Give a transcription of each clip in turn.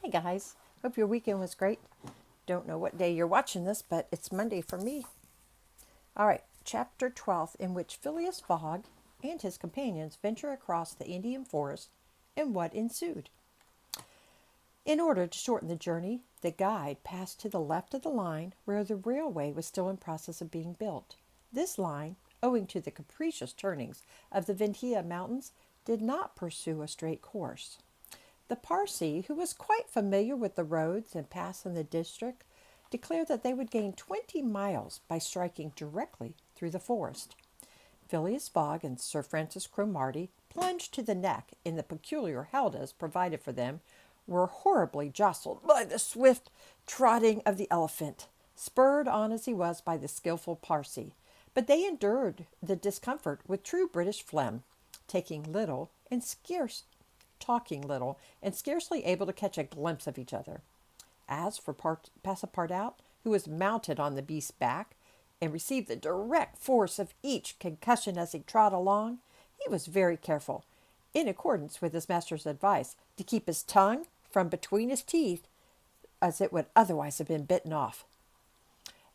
Hi guys, hope your weekend was great. Don't know what day you're watching this, but it's Monday for me. All right, chapter 12, in which Phileas Fogg and his companions venture across the Indian forest and what ensued. In order to shorten the journey, the guide passed to the left of the line where the railway was still in process of being built. This line, owing to the capricious turnings of the Vindhya Mountains, did not pursue a straight course. The Parsee, who was quite familiar with the roads and paths in the district, declared that they would gain 20 miles by striking directly through the forest. Phileas Fogg and Sir Francis Cromarty, plunged to the neck in the peculiar howdahs provided for them, were horribly jostled by the swift trotting of the elephant, spurred on as he was by the skilful Parsee. But they endured the discomfort with true British phlegm, taking little and scarce talking little, and scarcely able to catch a glimpse of each other. As for Passepartout, who was mounted on the beast's back, and received the direct force of each concussion as he trod along, he was very careful, in accordance with his master's advice, to keep his tongue from between his teeth, as it would otherwise have been bitten off.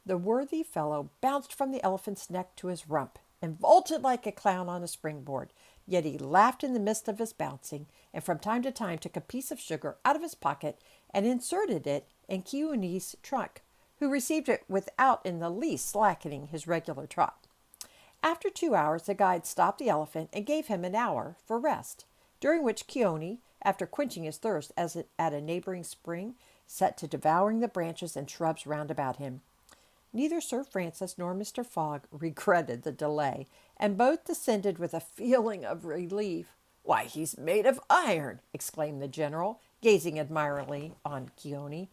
The worthy fellow bounced from the elephant's neck to his rump, and vaulted like a clown on a springboard. Yet he laughed in the midst of his bouncing, and from time to time took a piece of sugar out of his pocket and inserted it in Keawe's trunk, who received it without in the least slackening his regular trot. After 2 hours, the guide stopped the elephant and gave him an hour for rest, during which Keone, after quenching his thirst at a neighboring spring, set to devouring the branches and shrubs round about him. Neither Sir Francis nor Mr. Fogg regretted the delay, and both descended with a feeling of relief. "Why, he's made of iron!" exclaimed the general, gazing admiringly on Keone.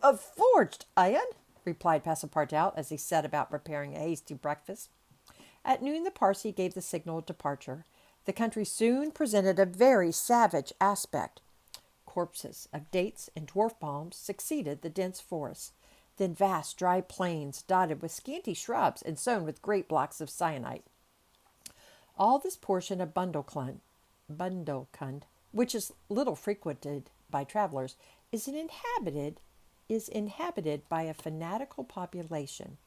"Of forged iron," replied Passepartout, as he set about preparing a hasty breakfast. At noon the Parsee gave the signal of departure. The country soon presented a very savage aspect. Corpses of dates and dwarf palms succeeded the dense forests. Then vast dry plains dotted with scanty shrubs and sown with great blocks of syenite. All this portion of Bundelkund, which is little frequented by travelers, is inhabited by a fanatical population,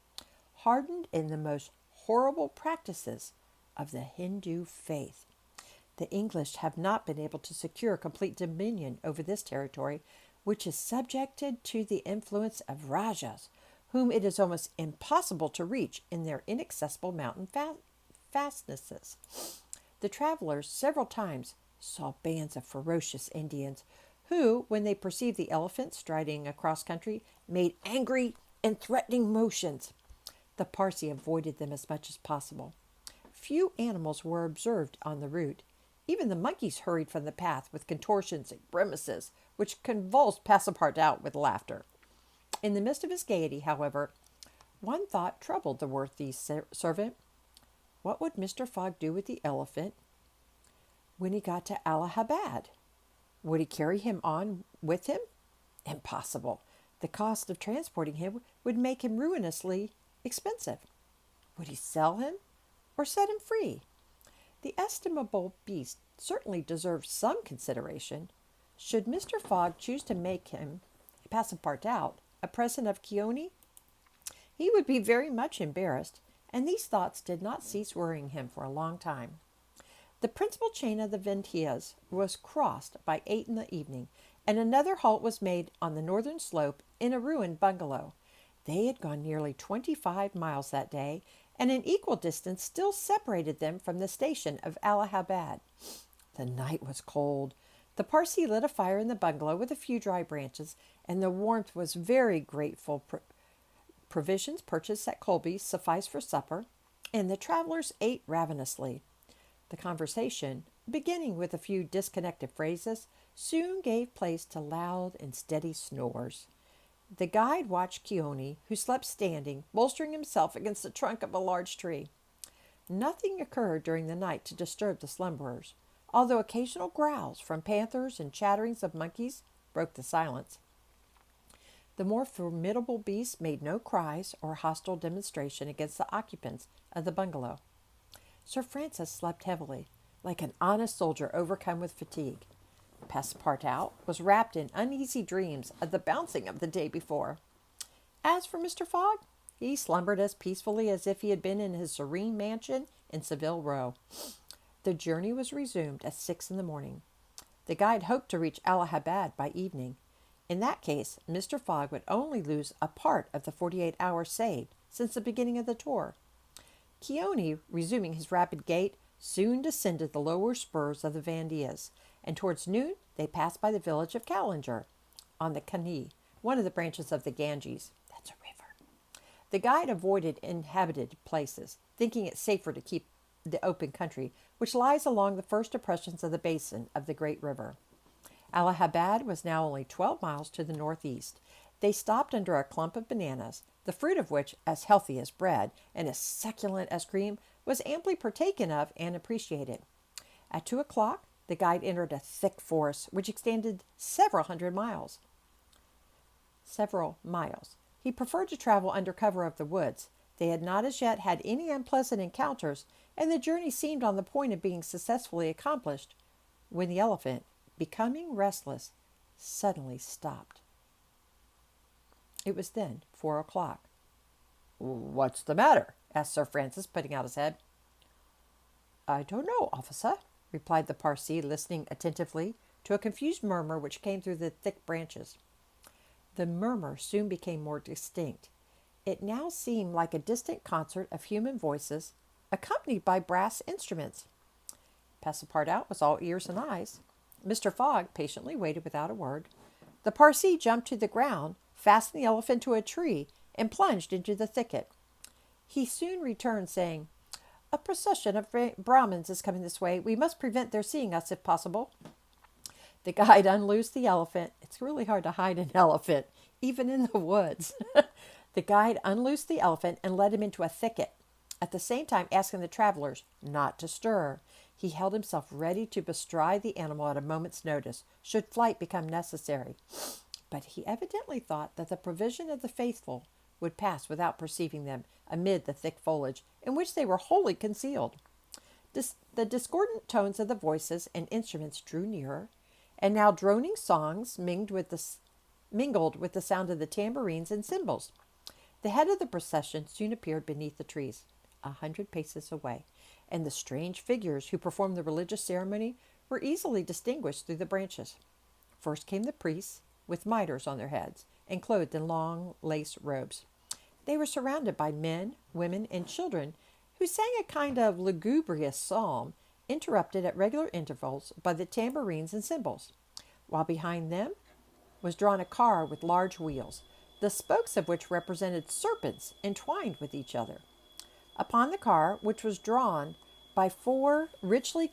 hardened in the most horrible practices of the Hindu faith. The English have not been able to secure complete dominion over this territory, which is subjected to the influence of Rajas, whom it is almost impossible to reach in their inaccessible mountain fastnesses. The travelers several times saw bands of ferocious Indians, who, when they perceived the elephant striding across country, made angry and threatening motions. The Parsee avoided them as much as possible. Few animals were observed on the route. Even the monkeys hurried from the path with contortions and grimaces, which convulsed Passepartout with laughter. In the midst of his gaiety, however, one thought troubled the worthy servant. What would Mr. Fogg do with the elephant when he got to Allahabad? Would he carry him on with him? Impossible. The cost of transporting him would make him ruinously expensive. Would he sell him or set him free? The estimable beast certainly deserved some consideration. Should Mr. Fogg choose to make him, Passepartout, a present of Keone, he would be very much embarrassed, and these thoughts did not cease worrying him for a long time. The principal chain of the Vindhyas was crossed by 8 in the evening, and another halt was made on the northern slope in a ruined bungalow. They had gone nearly 25 miles that day, and an equal distance still separated them from the station of Allahabad. The night was cold. The Parsee lit a fire in the bungalow with a few dry branches, and the warmth was very grateful. Provisions purchased at Colby's sufficed for supper, and the travelers ate ravenously. The conversation, beginning with a few disconnected phrases, soon gave place to loud and steady snores. The guide watched Keone, who slept standing, bolstering himself against the trunk of a large tree. Nothing occurred during the night to disturb the slumberers, although occasional growls from panthers and chatterings of monkeys broke the silence. The more formidable beasts made no cries or hostile demonstration against the occupants of the bungalow. Sir Francis slept heavily, like an honest soldier overcome with fatigue. Passepartout was wrapped in uneasy dreams of the bouncing of the day before. As for Mr. Fogg, he slumbered as peacefully as if he had been in his serene mansion in Savile Row. The journey was resumed at 6 in the morning. The guide hoped to reach Allahabad by evening. In that case, Mr. Fogg would only lose a part of the 48 hours saved since the beginning of the tour. Keone, resuming his rapid gait, soon descended the lower spurs of the Vandias, and towards noon they passed by the village of Callinger on the Kanhi, one of the branches of the Ganges. That's a river. The guide avoided inhabited places, thinking it safer to keep the open country, which lies along the first depressions of the basin of the great river. Allahabad was now only 12 miles to the northeast. They stopped under a clump of bananas, the fruit of which, as healthy as bread and as succulent as cream, was amply partaken of and appreciated. At 2 o'clock, the guide entered a thick forest which extended several miles. He preferred to travel under cover of the woods. They had not as yet had any unpleasant encounters, and the journey seemed on the point of being successfully accomplished, when the elephant, becoming restless, suddenly stopped. It was then 4 o'clock. "What's the matter?" asked Sir Francis, putting out his head. "I don't know, officer," replied the Parsee, listening attentively to a confused murmur which came through the thick branches. The murmur soon became more distinct. It now seemed like a distant concert of human voices, accompanied by brass instruments. Passepartout was all ears and eyes. Mr. Fogg patiently waited without a word. The Parsee jumped to the ground, fastened the elephant to a tree, and plunged into the thicket. He soon returned, saying, "A procession of Brahmins is coming this way. We must prevent their seeing us, if possible." The guide unloosed the elephant. It's really hard to hide an elephant, even in the woods. The guide unloosed the elephant and led him into a thicket, at the same time asking the travelers not to stir. He held himself ready to bestride the animal at a moment's notice, should flight become necessary. But he evidently thought that the provision of the faithful would pass without perceiving them amid the thick foliage, in which they were wholly concealed. The discordant tones of the voices and instruments drew nearer, and now droning songs mingled with the sound of the tambourines and cymbals. The head of the procession soon appeared beneath the trees, 100 paces away, and the strange figures who performed the religious ceremony were easily distinguished through the branches. First came the priests, with mitres on their heads, and clothed in long lace robes. They were surrounded by men, women, and children, who sang a kind of lugubrious psalm, interrupted at regular intervals by the tambourines and cymbals, while behind them was drawn a car with large wheels, the spokes of which represented serpents entwined with each other. Upon the car, which was drawn by 4 richly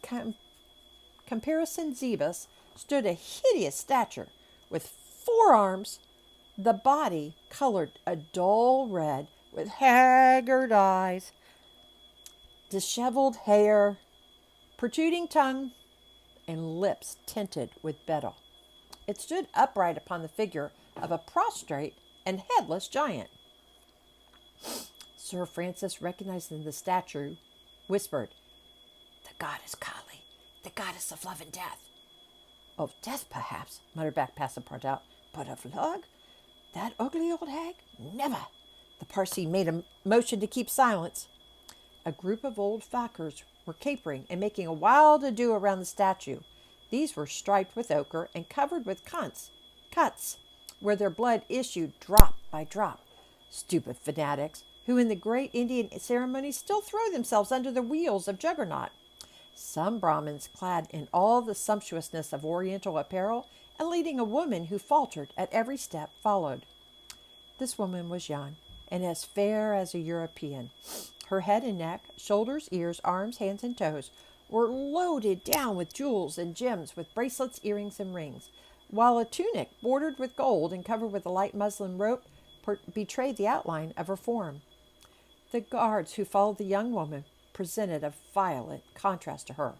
caparisoned zebus, stood a hideous statue with 4 arms, the body colored a dull red, with haggard eyes, disheveled hair, protruding tongue, and lips tinted with betel. It stood upright upon the figure of a prostrate and headless giant. Sir Francis, recognizing the statue, whispered, "The goddess Kali, the goddess of love and death." "Of death, perhaps," muttered back Passepartout, "but of love? That ugly old hag? Never!" The Parsee made a motion to keep silence. A group of old fakirs were capering and making a wild ado around the statue. These were striped with ochre and covered with cuts, where their blood issued drop by drop. Stupid fanatics, who in the great Indian ceremonies still throw themselves under the wheels of Juggernaut. Some Brahmins, clad in all the sumptuousness of Oriental apparel, and leading a woman who faltered at every step, followed. This woman was young, and as fair as a European. Her head and neck, shoulders, ears, arms, hands, and toes were loaded down with jewels and gems, with bracelets, earrings, and rings, while a tunic bordered with gold and covered with a light muslin rope betrayed the outline of her form. The guards who followed the young woman presented a violent contrast to her,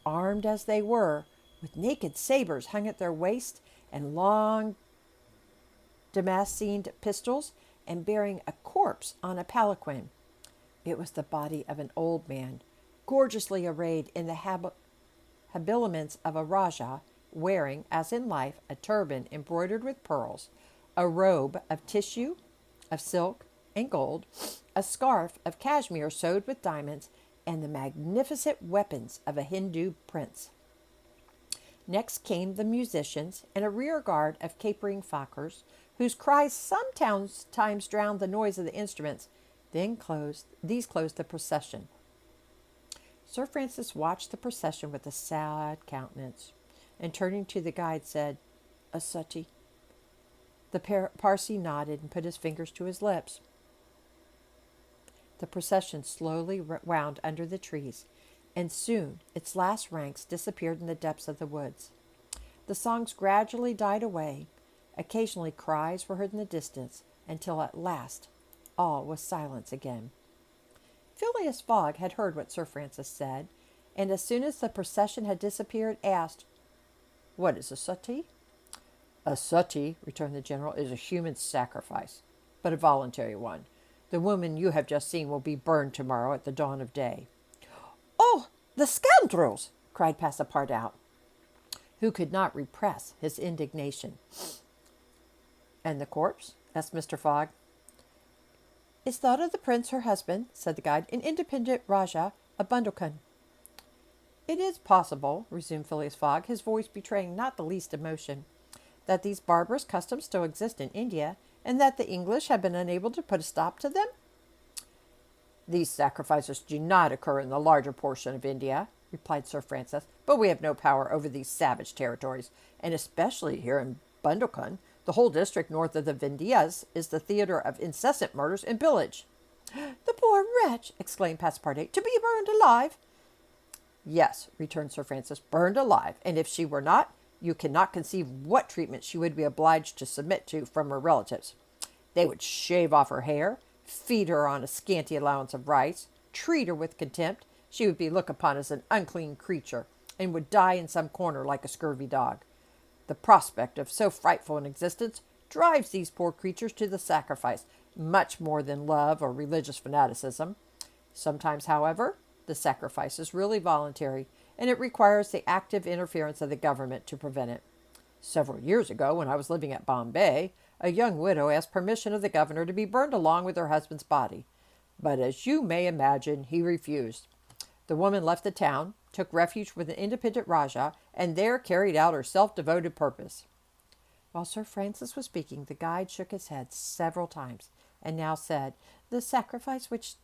armed as they were, with naked sabers hung at their waist and long damascened pistols, and bearing a corpse on a palanquin. It was the body of an old man, gorgeously arrayed in the habiliments of a Rajah, wearing, as in life, a turban embroidered with pearls, a robe of tissue, of silk and gold, a scarf of cashmere sewed with diamonds, and the magnificent weapons of a Hindu prince. Next came the musicians and a rear guard of capering fakers, whose cries sometimes drowned the noise of the instruments. These closed the procession. Sir Francis watched the procession with a sad countenance, and turning to the guide said, "A suttee." The Parsi nodded and put his fingers to his lips. The procession slowly wound under the trees, and soon its last ranks disappeared in the depths of the woods. The songs gradually died away. Occasionally cries were heard in the distance, until at last all was silence again. Phileas Fogg had heard what Sir Francis said, and as soon as the procession had disappeared, asked, "What is a suttee?" "A suttee," returned the general, "is a human sacrifice, but a voluntary one. The woman you have just seen will be burned tomorrow at the dawn of day." "Oh, the scoundrels!" cried Passepartout, who could not repress his indignation. "And the corpse?" asked Mr. Fogg. "Is that of the prince, her husband," said the guide, "an independent Rajah of Bundelkund." "It is possible," resumed Phileas Fogg, his voice betraying not the least emotion, "that these barbarous customs still exist in India, and that the English have been unable to put a stop to them." "These sacrifices do not occur in the larger portion of India," replied Sir Francis, "but we have no power over these savage territories, and especially here in Bundelkund. The whole district north of the Vindhyas is the theatre of incessant murders and pillage." "The poor wretch!" exclaimed Passepartout. "To be burned alive!" "Yes," returned Sir Francis, "burned alive, and if she were not, you cannot conceive what treatment she would be obliged to submit to from her relatives. They would shave off her hair, feed her on a scanty allowance of rice, treat her with contempt. She would be looked upon as an unclean creature, and would die in some corner like a scurvy dog. The prospect of so frightful an existence drives these poor creatures to the sacrifice, much more than love or religious fanaticism. Sometimes, however, the sacrifice is really voluntary, and it requires the active interference of the government to prevent it. Several years ago, when I was living at Bombay, a young widow asked permission of the governor to be burned along with her husband's body, but as you may imagine, he refused. The woman left the town, took refuge with an independent Rajah, and there carried out her self-devoted purpose." While Sir Francis was speaking, the guide shook his head several times, and now said, "The sacrifice which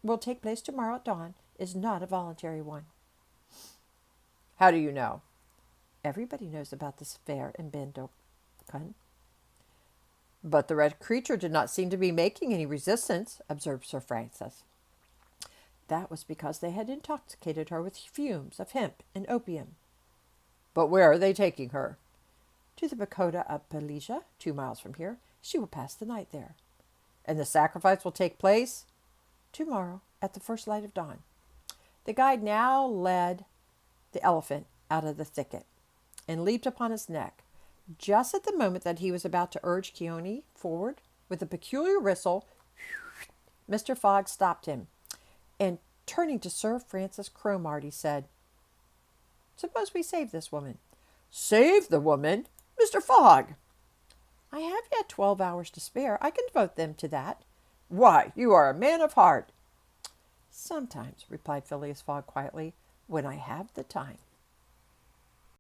will take place tomorrow at dawn is not a voluntary one." "How do you know?" "Everybody knows about this affair in Bundelkund." "But the red creature did not seem to be making any resistance," observed Sir Francis. "That was because they had intoxicated her with fumes of hemp and opium." "But where are they taking her?" "To the pagoda of Pelisia, 2 miles from here. She will pass the night there." "And the sacrifice will take place?" "Tomorrow, at the first light of dawn." The guide now led the elephant out of the thicket, and leaped upon his neck. Just at the moment that he was about to urge Keone forward with a peculiar whistle, Mr. Fogg stopped him, and turning to Sir Francis Cromarty, said, "Suppose we save this woman." "Save the woman? Mr. Fogg!" "I have yet 12 hours to spare. I can devote them to that." "Why, you are a man of heart." "Sometimes," replied Phileas Fogg quietly, "when I have the time."